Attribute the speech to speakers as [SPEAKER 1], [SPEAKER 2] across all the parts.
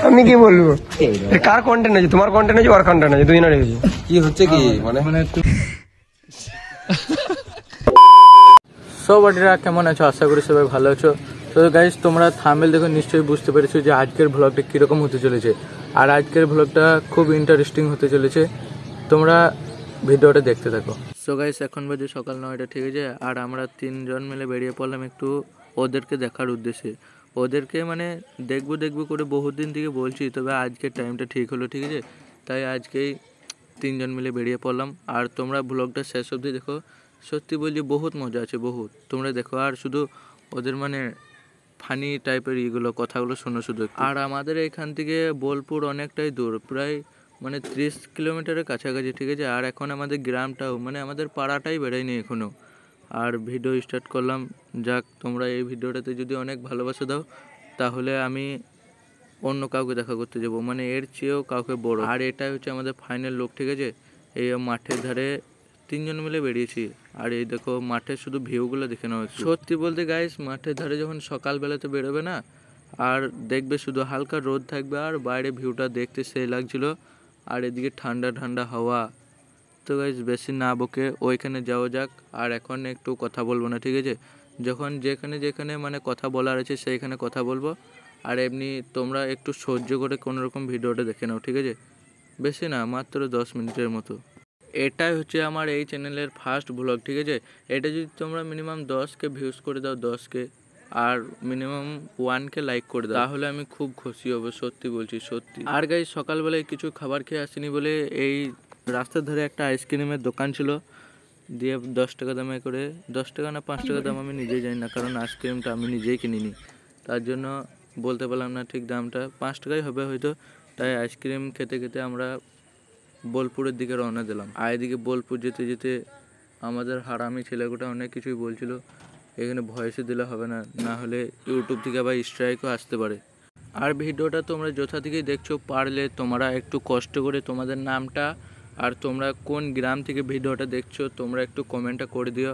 [SPEAKER 1] আমি কি বলবো, কার কন্টেন্ট আছে? তোমার কন্টেন্ট আছে, ওর কন্টেন্ট আছে, দুজনের আছে।
[SPEAKER 2] কি হচ্ছে কি মানে
[SPEAKER 3] সব বাড়িরা কেমন আছো? আশা করি সবাই ভালো আছো। তো গাইস, তোমরা থাম্বনেল দেখে নিশ্চয়ই বুঝতে পেরেছো যে আজকের ব্লগটা কিরকম হতে চলেছে। আর আজকের ব্লগটা খুব ইন্টারেস্টিং হতে চলেছে, তোমরা ভিডিওটা দেখতে থাকো। সো গাইস, এখন বাজে সকাল 9টা, ঠিক আছে? আর আমরা তিনজন মিলে বেরিয়ে পড়লাম একটু ওদেরকে দেখার উদ্দেশ্যে। ওদেরকে মানে দেখবো করে বহুত দিন থেকে বলছি, তবে আজকের টাইমটা ঠিক হলো, ঠিক আছে? তাই আজকেই তিনজন মিলে বেরিয়ে পড়লাম। আর তোমরা ব্লগটা শেষ অবধি দেখো, সত্যি বলছি বহুত মজা আছে, বহুত। তোমরা দেখো আর শুধু ওদের মানে ফানি টাইপের এইগুলো কথাগুলো শোনো শুধু। আর আমাদের এখান থেকে বোলপুর অনেকটাই দূর, প্রায় মানে 30 কিলোমিটারের কাছাকাছি, ঠিক আছে? আর এখন আমাদের গ্রামটাও মানে আমাদের পাড়াটাই বেড়ায়নি এখনও। আর ভিডিও স্টার্ট করলাম। যাক, তোমরা এই ভিডিওটাতে যদি অনেক ভালোবাসা দাও তাহলে আমি অন্য কাউকে দেখা করতে যাব, মানে এর চেয়েও কাউকে বড়। আর এটাই হচ্ছে আমাদের ফাইনাল লুক, ঠিক আছে? এই মাঠের ধারে তিনজন মিলে বেরিয়েছি। আর এই দেখো মাঠের শুধু ভিউগুলো দেখে নাও। সত্যি বলতে গাইস, মাঠের ধারে যখন সকালবেলাতে বেরোবে না, আর দেখবে শুধু হালকা রোদ থাকবে আর বাইরে ভিউটা দেখতে সেই লাগছিল। আর এদিকে ঠান্ডা ঠান্ডা হাওয়া। তো গাইস, বেশি না বকে ওইখানে যাওয়া যাক। আর এখন একটু কথা বলবো না, ঠিক আছে? যখন যেখানে মানে কথা বলার আছে সেইখানে কথা বলবো। আর এমনি তোমরা একটু সহ্য করে কোনোরকম ভিডিওটা দেখে নাও, ঠিক আছে? বেশি না, মাত্র 10 মিনিটের মতো। এটাই হচ্ছে আমার এই চ্যানেলের ফার্স্ট ব্লগ, ঠিক আছে? এটা যদি তোমরা মিনিমাম 10K ভিউজ করে দাও, 10K, আর মিনিমাম 1K লাইক করে দাও, তাহলে আমি খুব খুশি হব, সত্যি বলছি, সত্যি। আর গাইস, সকালবেলায় কিছু খাবার খেয়ে আসিনি বলে এই রাস্তার ধারে একটা আইসক্রিমের দোকান ছিল, দিয়ে 10 টাকা দামে করে, 10 টাকা না 5 টাকা দাম আমি নিজেই জানি না, কারণ আইসক্রিমটা আমি নিজেই কিনিনি, তার জন্য বলতে পারলাম না ঠিক দামটা। 5 টাকাই হবে হয়তো। তাই আইসক্রিম খেতে খেতে আমরা বোলপুরের দিকে রওনা দিলাম। আর এদিকে বোলপুর যেতে যেতে আমাদের হারামি ছেলেগুলো অনেক কিছুই বলছিল, এখানে ভয়েসে দিলে হবে না, না হলে ইউটিউব থেকে আবার স্ট্রাইকও আসতে পারে। আর ভিডিওটা তোমরা যথা থেকেই দেখছো, পারলে তোমরা একটু কষ্ট করে তোমাদের নামটা আর তোমরা কোন গ্রাম থেকে ভিডিওটা দেখছো তোমরা একটু কমেন্টটা করে দিও।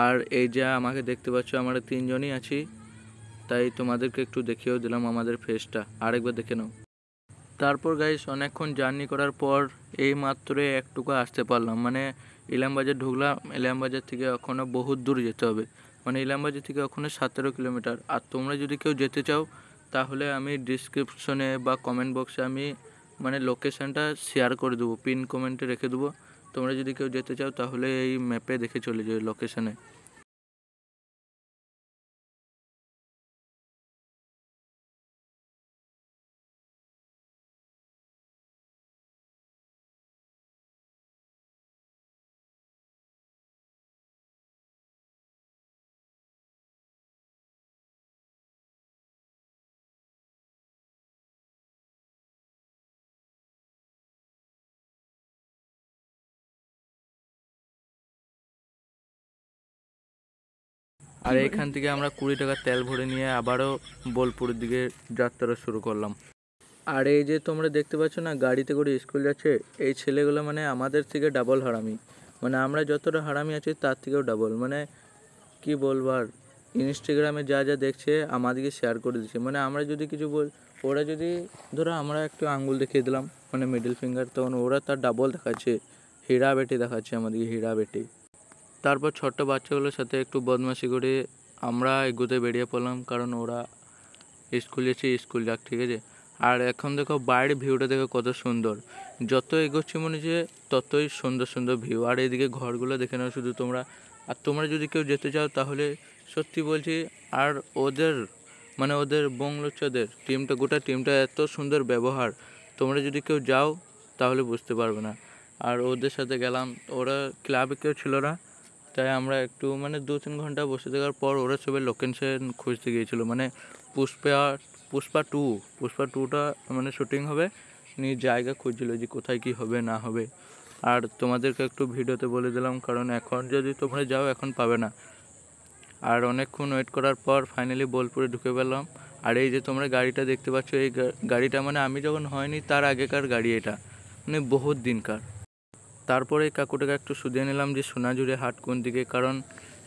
[SPEAKER 3] আর এই যে আমাকে দেখতে পাচ্ছ, আমরা তিনজনই আছি, তাই তোমাদেরকে একটু দেখিয়েও দিলাম আমাদের ফেসটা, আরেকবার দেখে নাও। তারপর গাইস, অনেকক্ষণ জার্নি করার পর এই মাত্র একটুকু আসতে পারলাম, মানে ইলামবাজার ঢুকলাম। ইলামবাজার থেকে এখনও বহুত দূর যেতে হবে, মানে ইলামবাজার থেকে এখনও 17 কিলোমিটার। আর তোমরা যদি কেউ যেতে চাও তাহলে আমি ডিসক্রিপশনে বা কমেন্ট বক্সে আমি মানে লোকেশানটা শেয়ার করে দেবো, পিন কমেন্টে রেখে দেবো। তোমরা যদি কেউ যেতে চাও তাহলে এই ম্যাপে দেখে চলে যাও লোকেশানে। আর এইখান থেকে আমরা 20 টাকা তেল ভরে নিয়ে আবারও বোলপুরের দিকে যাত্রা শুরু করলাম। আর এই যে তোমরা দেখতে পাচ্ছ না, গাড়িতে করে স্কুল যাচ্ছে এই ছেলেগুলো, মানে আমাদের থেকে ডাবল হারামি, মানে আমরা যতটা হারামি আছি তার থেকেও ডাবল। মানে কি বলবো, আর ইনস্টাগ্রামে যা যা দেখছে আমাদেরকে শেয়ার করে দিচ্ছে। মানে আমরা যদি কিছু ওরা যদি ধরো আমরা একটু আঙ্গুল দেখিয়ে দিলাম, মানে মিডল ফিঙ্গার, তখন ওরা তার ডাবল দেখাচ্ছে, হীরা বেটি দেখাচ্ছে আমাদেরকে, হীরা বেটি। তারপর ছোট্ট বাচ্চাগুলোর সাথে একটু বদমাশি করে আমরা এগোতে বেরিয়ে পড়লাম, কারণ ওরা স্কুল যাচ্ছে, স্কুল যাক, ঠিক আছে? আর এখন দেখো বাইরের ভিউটা দেখো কত সুন্দর, যত এগোচ্ছি মনে হচ্ছে ততই সুন্দর সুন্দর ভিউ। আর এদিকে ঘরগুলো দেখে নাও শুধু তোমরা। আর তোমরা যদি কেউ যেতে চাও তাহলে সত্যি বলছি, আর ওদের মানে ওদের বংলোচ্চদের টিমটা, গোটা টিমটা এত সুন্দর ব্যবহার, তোমরা যদি কেউ যাও তাহলে বুঝতে পারবে না। আর ওদের সাথে গেলাম, ওরা ক্লাবে কেউ ছিল না, তাই আমরা একটু মানে 2-3 ঘন্টা বসে থাকার পর ওরা সবাই লোকেশন খুঁজতে গিয়েছিলো, মানে পুষ্পা টুটা মানে শুটিং হবে, নিয়ে জায়গা খুঁজছিল যে কোথায় কি হবে না হবে। আর তোমাদেরকে একটু ভিডিওতে বলে দিলাম, কারণ এখন যদি তোমরা যাও এখন পাবে না। আর অনেকক্ষণ ওয়েট করার পর ফাইনালি বোলপুরে ঢুকে পেলাম। আর এই যে তোমরা গাড়িটা দেখতে পাচ্ছ, এই গাড়িটা মানে আমি যখন হয়নি তার আগেকার গাড়ি, এটা মানে বহুত দিনকার। তারপরে কাকুটাকে একটু শুধিয়ে নিলাম যে সোনাঝুরি হাট কোন দিকে, কারণ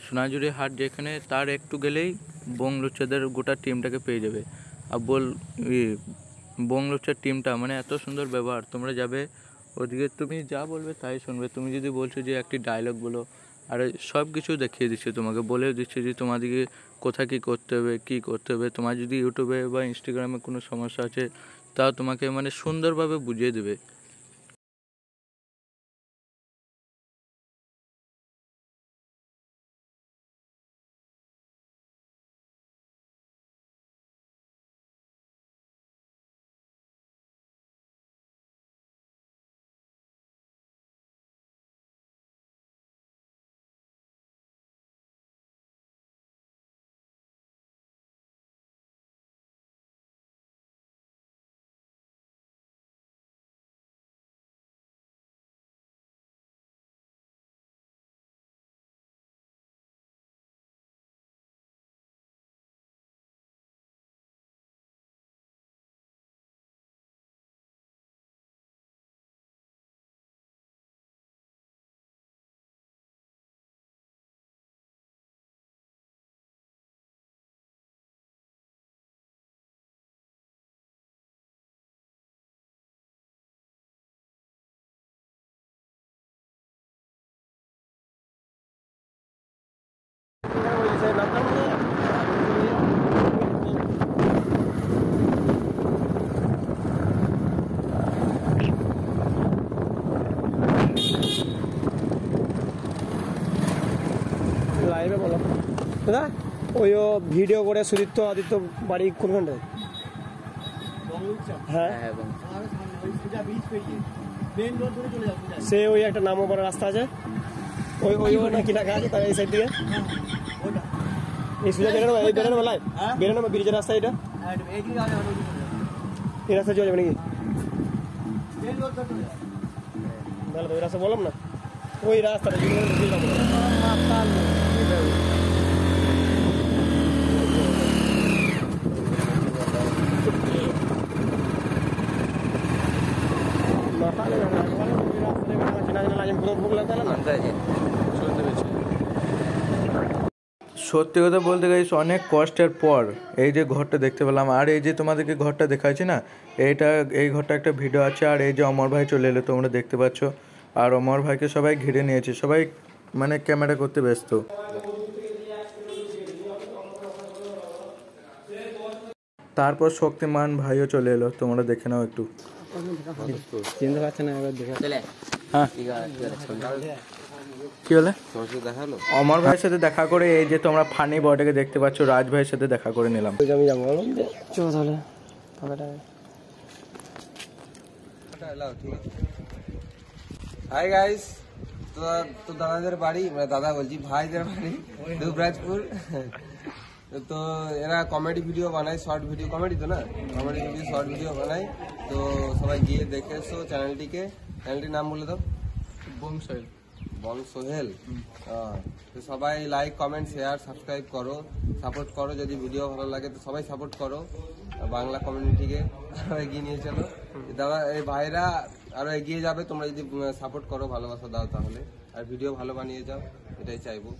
[SPEAKER 3] সোনাঝুরি হাট যেখানে তার একটু গেলেই বংলুচ্চাদের গোটা টিমটাকে পেয়ে যাবে। আর বংলোচার টিমটা মানে এত সুন্দর ব্যবহার, তোমরা যাবে ওদিকে তুমি যা বলবে তাই শুনবে। তুমি যদি বলছো যে একটি ডায়লগ বলো, আর সব কিছু দেখিয়ে দিচ্ছে, তোমাকে বলেও দিচ্ছে যে তোমাদেরকে কোথায় কী করতে হবে, কী করতে হবে। তোমার যদি ইউটিউবে বা ইনস্টাগ্রামে কোনো সমস্যা আছে তাও তোমাকে মানে সুন্দরভাবে বুঝিয়ে দেবে।
[SPEAKER 1] লাইভে বলো দাদা, ওই ভিডিও করে সুদীপ্ত আদিত্য বাড়ি কোনখানটায়? হ্যাঁ, সে ওই একটা নামও বড় রাস্তা আছে, ওই ওই না কি লেখা আছে তার এই সাইড দিয়ে, এই সুজা বেরোনো, এই বেরোনো বেলায় বেরোনো ব্রিজের রাস্তা, এটা এই রাস্তা চলে যাবে নাকি? ওই রাস্তা বললাম না, ওই রাস্তাটা
[SPEAKER 3] সত্যি কথা বলতে গাইস, অনেক কষ্টের পর এই যে ঘরটা দেখতে পেলাম। আর এই যে তোমাদেরকে ঘরটা দেখাচ্ছি না, এই ঘরটা একটা ভিডিও আছে। আর এই যে অমর ভাই চলে এলো, তোমরা দেখতে পাচ্ছ। আর অমর ভাইকে সবাই ঘিরে নিয়েছে, সবাই মানে ক্যামেরা করতে ব্যস্ত। তারপর শক্তিমান ভাইও চলে এলো, তোমরা দেখে নাও একটু।
[SPEAKER 1] চিনতে পারছে না, এবার দেখা
[SPEAKER 3] হ্যাঁ, কি হলে
[SPEAKER 2] দেখালো
[SPEAKER 3] অমর ভাইয়ের সাথে দেখা করে এই যে তোমরা ফানি বয়টাকে দেখতে পাচ্ছ, রাজ ভাইয়ের সাথে দেখা করে নিলাম।
[SPEAKER 1] আমি যাবো চলো তাহলে ফাঁকাটা।
[SPEAKER 2] হাই গাইস, তো দাদাদের বাড়ি, মানে দাদা বলছি ভাইদের বাড়ি দুবরাজপুর। তো এরা কমেডি ভিডিও বানায়, শর্ট ভিডিও, কমেডি তো না, কমেডি ভিডিও শর্ট ভিডিও বানায়। তো সবাই গিয়ে দেখে এসো চ্যানেলটিকে। চ্যানেলটির নাম বলে দাও। বংসোহেল। তো সবাই লাইক, কমেন্ট, শেয়ার, সাবস্ক্রাইব করো, সাপোর্ট করো। যদি ভিডিও ভালো লাগে তো সবাই সাপোর্ট করো, বাংলা কমিউনিটিকে আরো এগিয়ে নিয়ে চলো। দাদা এই ভাইরা আরো এগিয়ে যাবে তোমরা যদি সাপোর্ট করো, ভালোবাসা দাও তাহলে, আর ভিডিও ভালো বানিয়ে যাও, এটাই চাইবো।